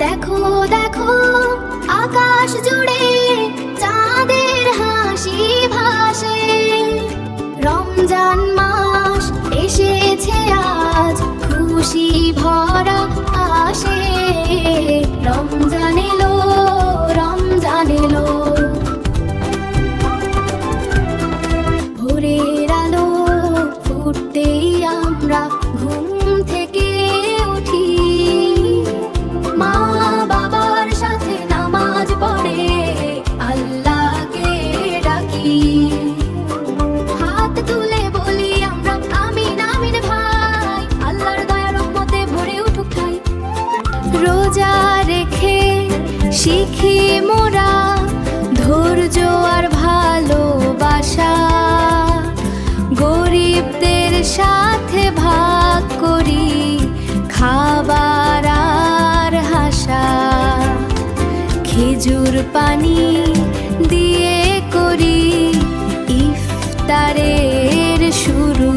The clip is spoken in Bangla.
দেখো দেখো আকাশ জুড়ে চাঁদের হাসি ভাসে, রমজান মাস এসেছে আজ খুশি ভরা আসে। রমজান এলো, রমজান এলো, ভোরের আলো ফুটতেই আমরা ঘুম থেকে উঠি, মা বাবার সাথে নামাজ পড়ে আল্লাহকে ডাকি। হাত তুলে বলি আমরা আমিন আমিন ভাই, আল্লাহর দয়া রহমতে ভরে উঠুক ঠাই। রোজা রেখে শিখি মোরা ধৈর্য আর ভালোবাসা, গরিবদের সাথে ভাগ করি খাবার আর হাসা। খেজুর পানি দিয়ে করি ইফতারের শুরু।